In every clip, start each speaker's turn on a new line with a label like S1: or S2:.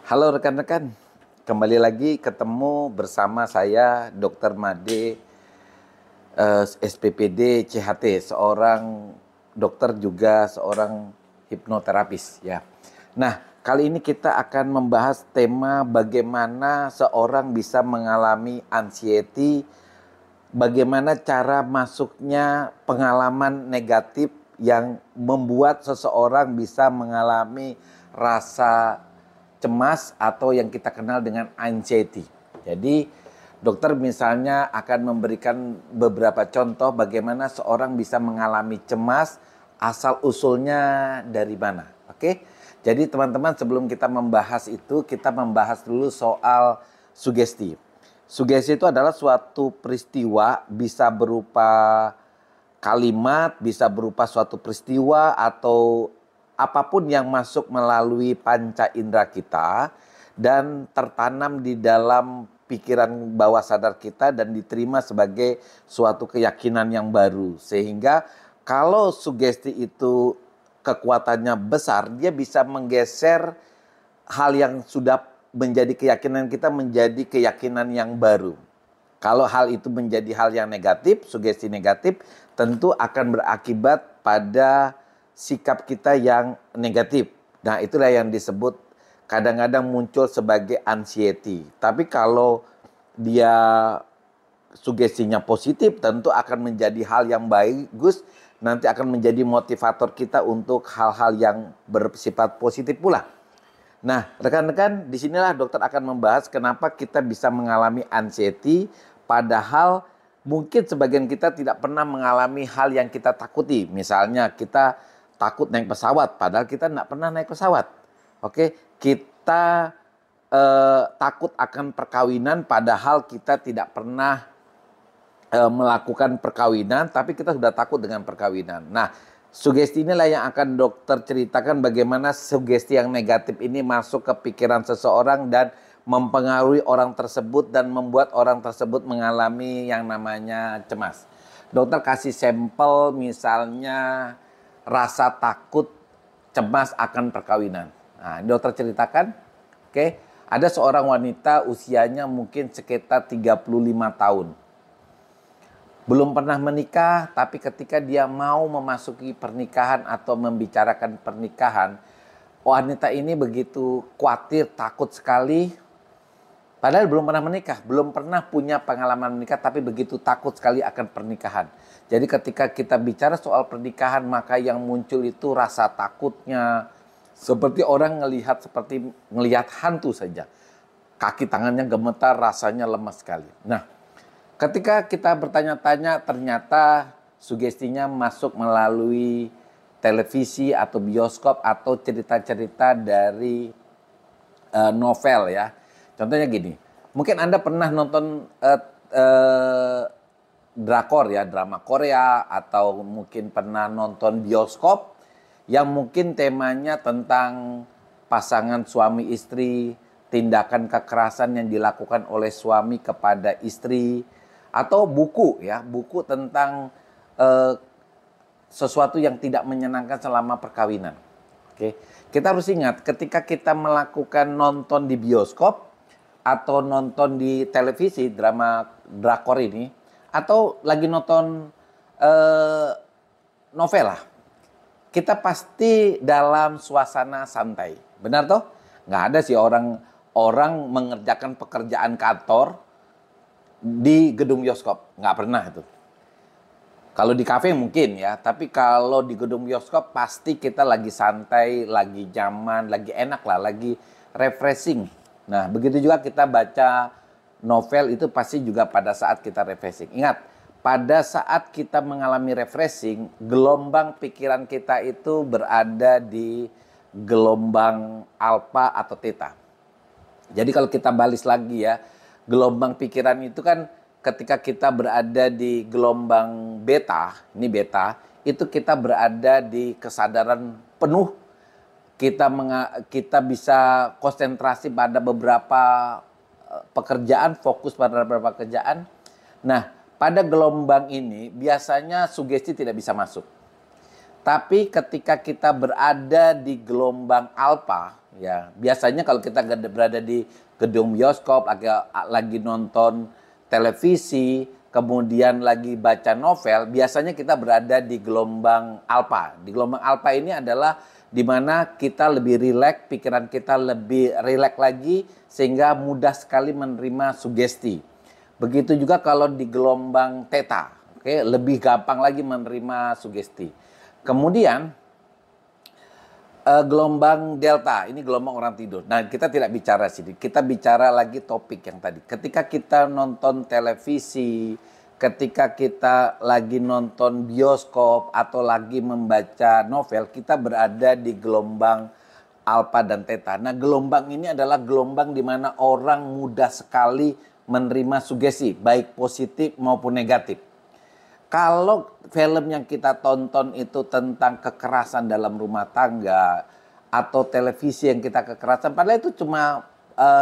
S1: Halo rekan-rekan, kembali lagi ketemu bersama saya Dr. Made, SPPD CHT, seorang dokter juga seorang hipnoterapis ya. Nah, kali ini kita akan membahas tema bagaimana seorang bisa mengalami anxiety, bagaimana cara masuknya pengalaman negatif yang membuat seseorang bisa mengalami rasa cemas atau yang kita kenal dengan anxiety. Jadi dokter misalnya akan memberikan beberapa contoh bagaimana seorang bisa mengalami cemas, asal usulnya dari mana. Oke? Jadi teman-teman, sebelum kita membahas itu, kita membahas dulu soal sugesti. Sugesti itu adalah suatu peristiwa, bisa berupa kalimat, bisa berupa suatu peristiwa atau apapun yang masuk melalui panca indera kita dan tertanam di dalam pikiran bawah sadar kita dan diterima sebagai suatu keyakinan yang baru. Sehingga kalau sugesti itu kekuatannya besar, dia bisa menggeser hal yang sudah menjadi keyakinan kita menjadi keyakinan yang baru. Kalau hal itu menjadi hal yang negatif, sugesti negatif, tentu akan berakibat pada sikap kita yang negatif. Nah, itulah yang disebut kadang-kadang muncul sebagai anxiety. Tapi kalau dia sugestinya positif, tentu akan menjadi hal yang bagus, nanti akan menjadi motivator kita untuk hal-hal yang bersifat positif pula. Nah, rekan-rekan, disinilah dokter akan membahas kenapa kita bisa mengalami anxiety, padahal mungkin sebagian kita tidak pernah mengalami hal yang kita takuti. Misalnya kita takut naik pesawat, padahal kita tidak pernah naik pesawat. Oke, kita takut akan perkawinan, padahal kita tidak pernah melakukan perkawinan, tapi kita sudah takut dengan perkawinan. Nah, sugesti inilah yang akan dokter ceritakan bagaimana sugesti yang negatif ini masuk ke pikiran seseorang dan mempengaruhi orang tersebut dan membuat orang tersebut mengalami yang namanya cemas. Dokter kasih sampel misalnya rasa takut, cemas akan perkawinan. Nah, dokter ceritakan, oke, ada seorang wanita usianya mungkin sekitar 35 tahun. Belum pernah menikah, tapi ketika dia mau memasuki pernikahan atau membicarakan pernikahan, wanita ini begitu khawatir, takut sekali. Padahal belum pernah menikah, belum pernah punya pengalaman menikah, tapi begitu takut sekali akan pernikahan. Jadi ketika kita bicara soal pernikahan, maka yang muncul itu rasa takutnya, seperti orang seperti ngelihat hantu saja. Kaki tangannya gemetar, rasanya lemas sekali. Nah, ketika kita bertanya-tanya, ternyata sugestinya masuk melalui televisi atau bioskop atau cerita-cerita dari novel ya. Contohnya gini, mungkin Anda pernah nonton drakor ya, drama Korea, atau mungkin pernah nonton bioskop yang mungkin temanya tentang pasangan suami istri, tindakan kekerasan yang dilakukan oleh suami kepada istri, atau buku ya, buku tentang sesuatu yang tidak menyenangkan selama perkawinan. Oke, kita harus ingat ketika kita melakukan nonton di bioskop atau nonton di televisi drama drakor ini, atau lagi nonton novel lah, kita pasti dalam suasana santai, benar toh? Nggak ada sih orang mengerjakan pekerjaan kantor di gedung bioskop, nggak pernah itu. Kalau di kafe mungkin ya, tapi kalau di gedung bioskop pasti kita lagi santai, lagi nyaman, lagi enak lah, lagi refreshing. Nah, begitu juga kita baca novel itu pasti juga pada saat kita refreshing. Ingat, pada saat kita mengalami refreshing, gelombang pikiran kita itu berada di gelombang alfa atau theta. Jadi kalau kita balis lagi ya, gelombang pikiran itu kan ketika kita berada di gelombang beta, ini beta, itu kita berada di kesadaran penuh. Kita bisa konsentrasi pada beberapa pekerjaan, fokus pada beberapa pekerjaan. Nah, pada gelombang ini biasanya sugesti tidak bisa masuk. Tapi ketika kita berada di gelombang alfa, Ya, biasanya kalau kita berada di gedung bioskop, lagi nonton televisi, kemudian lagi baca novel, biasanya kita berada di gelombang alfa. Di gelombang alfa ini adalah di mana kita lebih rileks, pikiran kita lebih rileks lagi, sehingga mudah sekali menerima sugesti. Begitu juga kalau di gelombang theta, oke, lebih gampang lagi menerima sugesti. Kemudian gelombang delta, ini gelombang orang tidur. Nah, kita tidak bicara sini, kita bicara lagi topik yang tadi. Ketika kita nonton televisi, ketika kita lagi nonton bioskop atau lagi membaca novel, kita berada di gelombang alfa dan theta. Nah, gelombang ini adalah gelombang di mana orang mudah sekali menerima sugesti, baik positif maupun negatif. Kalau film yang kita tonton itu tentang kekerasan dalam rumah tangga atau televisi yang kita kekerasan, padahal itu cuma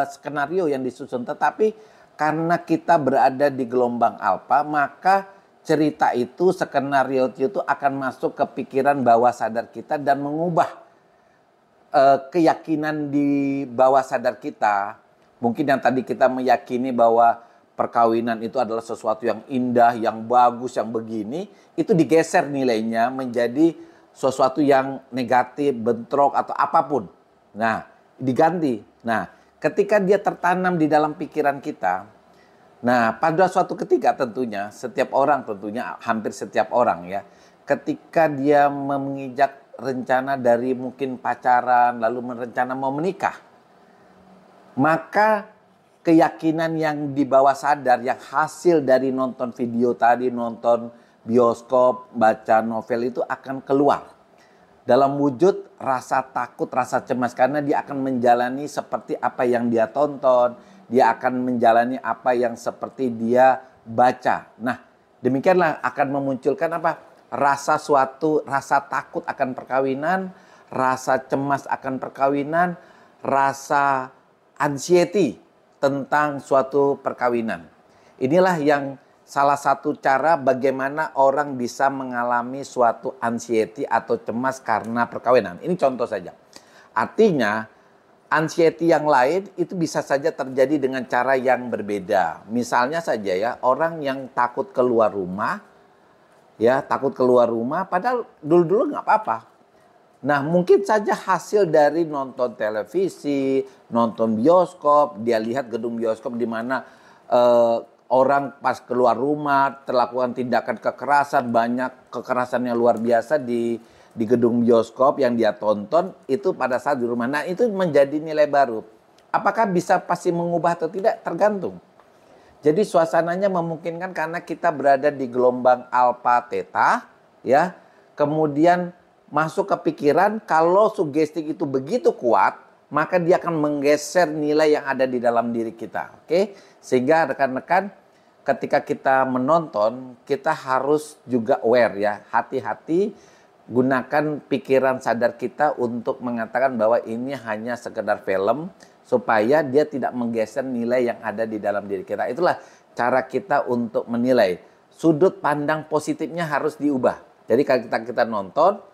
S1: skenario yang disusun. Tetapi karena kita berada di gelombang alfa, maka cerita itu, skenario itu akan masuk ke pikiran bawah sadar kita dan mengubah keyakinan di bawah sadar kita. Mungkin yang tadi kita meyakini bahwa perkawinan itu adalah sesuatu yang indah, yang bagus, yang begini, itu digeser nilainya menjadi sesuatu yang negatif, bentrok atau apapun. Nah, diganti. Nah, ketika dia tertanam di dalam pikiran kita, nah pada suatu ketika tentunya, setiap orang tentunya, hampir setiap orang ya, ketika dia menginjak rencana dari mungkin pacaran, lalu merencana mau menikah, maka keyakinan yang di bawah sadar yang hasil dari nonton video tadi, nonton bioskop, baca novel itu akan keluar dalam wujud rasa takut, rasa cemas, karena dia akan menjalani seperti apa yang dia tonton, dia akan menjalani apa yang seperti dia baca. Nah, demikianlah akan memunculkan apa? Rasa takut akan perkawinan, rasa cemas akan perkawinan, rasa anxiety tentang suatu perkawinan. Inilah yang salah satu cara bagaimana orang bisa mengalami suatu anxiety atau cemas karena perkawinan. Ini contoh saja. Artinya, anxiety yang lain itu bisa saja terjadi dengan cara yang berbeda. Misalnya saja ya, orang yang takut keluar rumah, padahal dulu-dulu nggak apa-apa. Nah, mungkin saja hasil dari nonton televisi, nonton bioskop, dia lihat gedung bioskop di mana orang pas keluar rumah terlakukan tindakan kekerasan, banyak kekerasan yang luar biasa di gedung bioskop yang dia tonton itu pada saat di rumah. Nah, itu menjadi nilai baru. Apakah bisa pasti mengubah atau tidak? Tergantung. Jadi suasananya memungkinkan karena kita berada di gelombang alfa theta, ya. Kemudian masuk ke pikiran, kalau sugesti itu begitu kuat, maka dia akan menggeser nilai yang ada di dalam diri kita. Oke? Sehingga rekan-rekan, ketika kita menonton, kita harus juga aware ya. Hati-hati, gunakan pikiran sadar kita untuk mengatakan bahwa ini hanya sekedar film, supaya dia tidak menggeser nilai yang ada di dalam diri kita. Itulah cara kita untuk menilai. Sudut pandang positifnya harus diubah. Jadi kalau kita nonton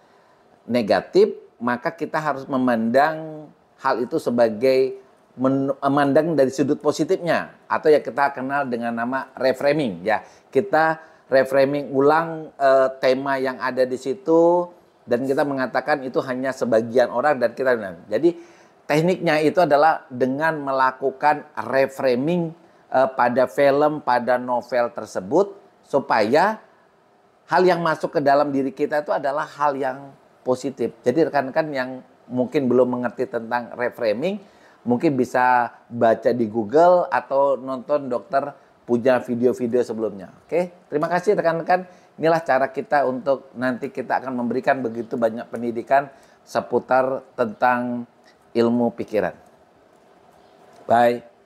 S1: negatif, maka kita harus memandang hal itu sebagai memandang dari sudut positifnya, atau yang kita kenal dengan nama reframing ya. Kita reframing ulang tema yang ada di situ dan kita mengatakan itu hanya sebagian orang dan kita. Jadi tekniknya itu adalah dengan melakukan reframing pada film, pada novel tersebut, supaya hal yang masuk ke dalam diri kita itu adalah hal yang positif. Jadi rekan-rekan yang mungkin belum mengerti tentang reframing, mungkin bisa baca di Google atau nonton dokter punya video-video sebelumnya. Oke, terima kasih rekan-rekan. Inilah cara kita untuk nanti kita akan memberikan begitu banyak pendidikan seputar tentang ilmu pikiran. Bye.